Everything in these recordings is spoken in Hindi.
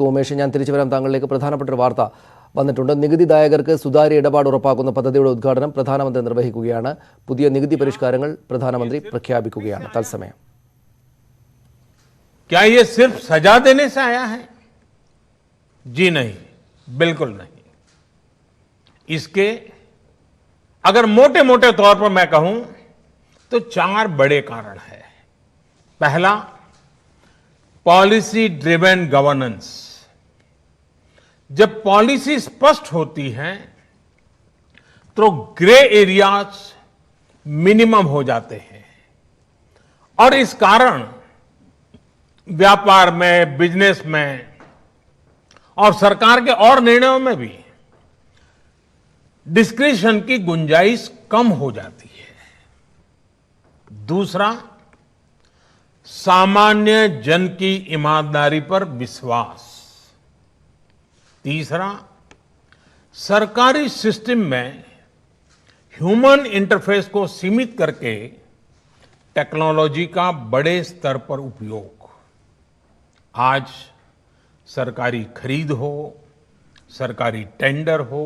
ഉമേഷ്, ഞാൻ തിരിച്ചു വരാം താങ്കളിലേക്ക്. പ്രധാനപ്പെട്ട ഒരു വാർത്ത വന്നിട്ടുണ്ട്. നികുതിദായകർക്ക് സുതാര്യ ഇടപാട് ഉറപ്പാക്കുന്ന പദ്ധതിയുടെ ഉദ്ഘാടനം പ്രധാനമന്ത്രി നിർവഹിക്കുകയാണ്. പുതിയ നികുതി പരിഷ്കാരങ്ങൾ പ്രധാനമന്ത്രി പ്രഖ്യാപിക്കുകയാണ്. തത്സമയം क्या ये सिर्फ सजा देने से आया है? जी नहीं, बिल्कुल नहीं। इसके अगर मोटे मोटे तौर पर मैं कहूं तो 4 बड़े कारण हैं। पहला, पॉलिसी ड्रिवन गवर्नेंस। जब पॉलिसी स्पष्ट होती है तो ग्रे एरियाज मिनिमम हो जाते हैं और इस कारण व्यापार में, बिजनेस में और सरकार के और निर्णयों में भी डिस्क्रिशन की गुंजाइश कम हो जाती है। दूसरा, सामान्य जन की ईमानदारी पर विश्वास। तीसरा, सरकारी सिस्टम में ह्यूमन इंटरफेस को सीमित करके टेक्नोलॉजी का बड़े स्तर पर उपयोग। आज सरकारी खरीद हो, सरकारी टेंडर हो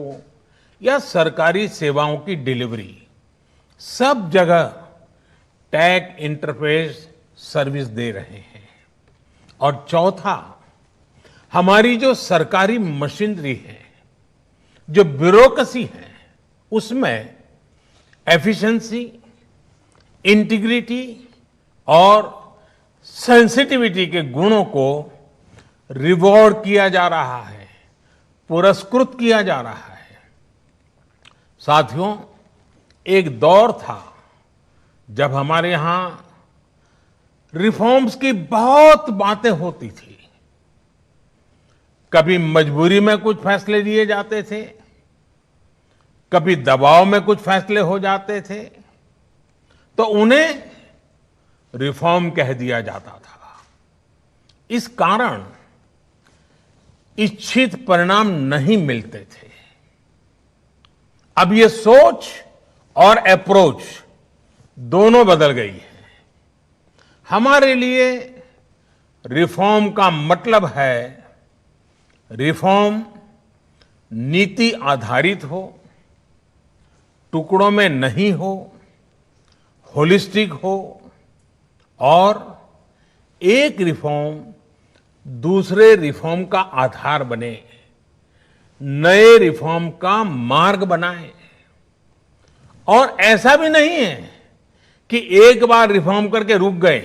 या सरकारी सेवाओं की डिलीवरी, सब जगह टैग इंटरफेस सर्विस दे रहे हैं। और चौथा, हमारी जो सरकारी मशीनरी है, जो ब्यूरोक्रेसी है, उसमें एफिशिएंसी, इंटीग्रिटी और सेंसिटिविटी के गुणों को रिवॉर्ड किया जा रहा है, पुरस्कृत किया जा रहा है। साथियों, एक दौर था जब हमारे यहां रिफॉर्म्स की बहुत बातें होती थी। कभी मजबूरी में कुछ फैसले लिए जाते थे, कभी दबाव में कुछ फैसले हो जाते थे, तो उन्हें रिफॉर्म कह दिया जाता था। इस कारण इच्छित परिणाम नहीं मिलते थे। अब ये सोच और अप्रोच दोनों बदल गई है। हमारे लिए रिफॉर्म का मतलब है रिफॉर्म नीति आधारित हो, टुकड़ों में नहीं हो, होलिस्टिक हो और एक रिफॉर्म दूसरे रिफॉर्म का आधार बने, नए रिफॉर्म का मार्ग बनाए। और ऐसा भी नहीं है कि एक बार रिफॉर्म करके रुक गए।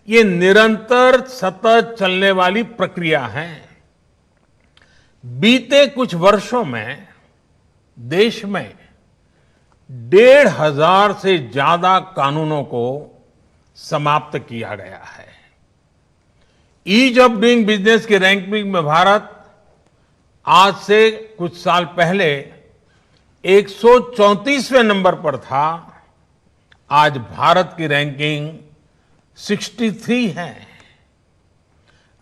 ये निरंतर सतत चलने वाली प्रक्रिया है। बीते कुछ वर्षों में देश में 1,500 से ज्यादा कानूनों को समाप्त किया गया है। ईज ऑफ डूइंग बिजनेस की रैंकिंग में भारत आज से कुछ साल पहले 134वें नंबर पर था। आज भारत की रैंकिंग 63 है।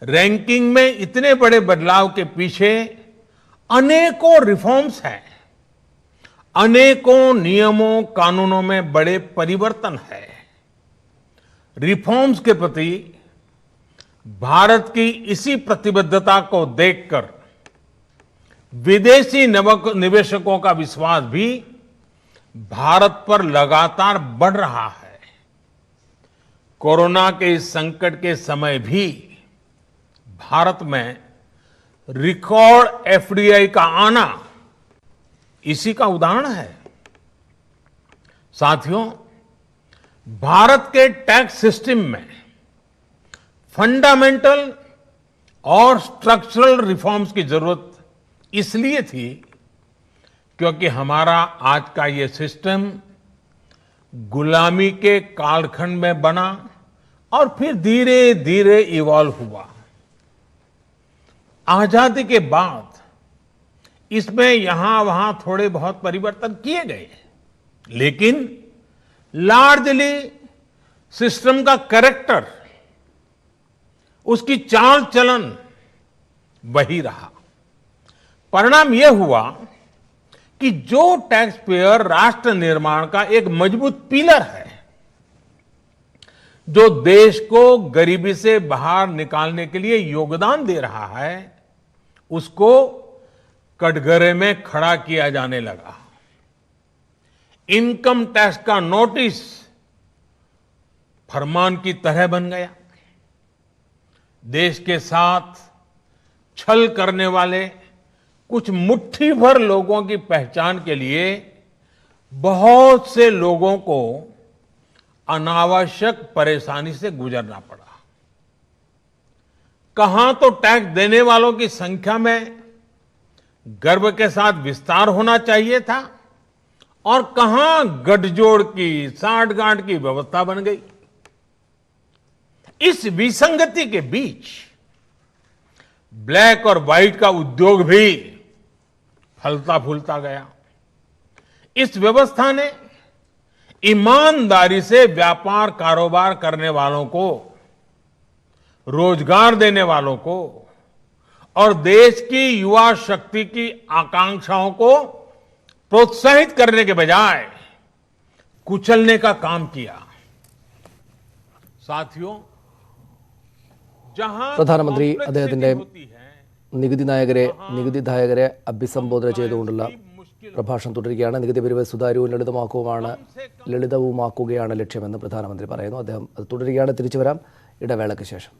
रैंकिंग में इतने बड़े बदलाव के पीछे अनेकों रिफॉर्म्स हैं, अनेकों नियमों कानूनों में बड़े परिवर्तन है। रिफॉर्म्स के प्रति भारत की इसी प्रतिबद्धता को देखकर विदेशी निवेशकों का विश्वास भी भारत पर लगातार बढ़ रहा है। कोरोना के इस संकट के समय भी भारत में रिकॉर्ड एफडीआई का आना इसी का उदाहरण है। साथियों, भारत के टैक्स सिस्टम में फंडामेंटल और स्ट्रक्चरल रिफॉर्म्स की जरूरत इसलिए थी क्योंकि हमारा आज का ये सिस्टम गुलामी के कालखंड में बना और फिर धीरे धीरे इवॉल्व हुआ। आजादी के बाद इसमें यहां वहां थोड़े बहुत परिवर्तन किए गए, लेकिन लार्जली सिस्टम का कैरेक्टर, उसकी चाल चलन वही रहा। परिणाम यह हुआ कि जो टैक्स पेयर राष्ट्र निर्माण का एक मजबूत पिलर है, जो देश को गरीबी से बाहर निकालने के लिए योगदान दे रहा है, उसको कटघरे में खड़ा किया जाने लगा। इनकम टैक्स का नोटिस फरमान की तरह बन गया। देश के साथ छल करने वाले कुछ मुट्ठी भर लोगों की पहचान के लिए बहुत से लोगों को अनावश्यक परेशानी से गुजरना पड़ा। कहां तो टैक्स देने वालों की संख्या में गर्व के साथ विस्तार होना चाहिए था और कहां गठजोड़ की साठगांठ की व्यवस्था बन गई। इस विसंगति के बीच ब्लैक और व्हाइट का उद्योग भी फलता फूलता गया। इस व्यवस्था ने ईमानदारी से व्यापार कारोबार करने वालों को, रोजगार देने वालों को और देश की युवा शक्ति की आकांक्षाओं को प्रोत्साहित करने के बजाय कुचलने का काम किया। साथियों, जहां പ്രധാനമന്ത്രി complexity അദ്ദേഹത്തിന്റെ होती है, നികുതിദായകരെ അഭിസംബോധന ചെയ്തുകൊണ്ടുള്ള പ്രഭാഷണം തുടരുകയാണ്. നികുതി പിരിവ് സുതാര്യവും ലളിതവുമാക്കുകയാണ് ലക്ഷ്യമെന്ന് പ്രധാനമന്ത്രി പറയുന്നു. അദ്ദേഹം അത് തുടരുകയാണ്. തിരിച്ചു വരാം ഇടവേളയ്ക്ക് ശേഷം.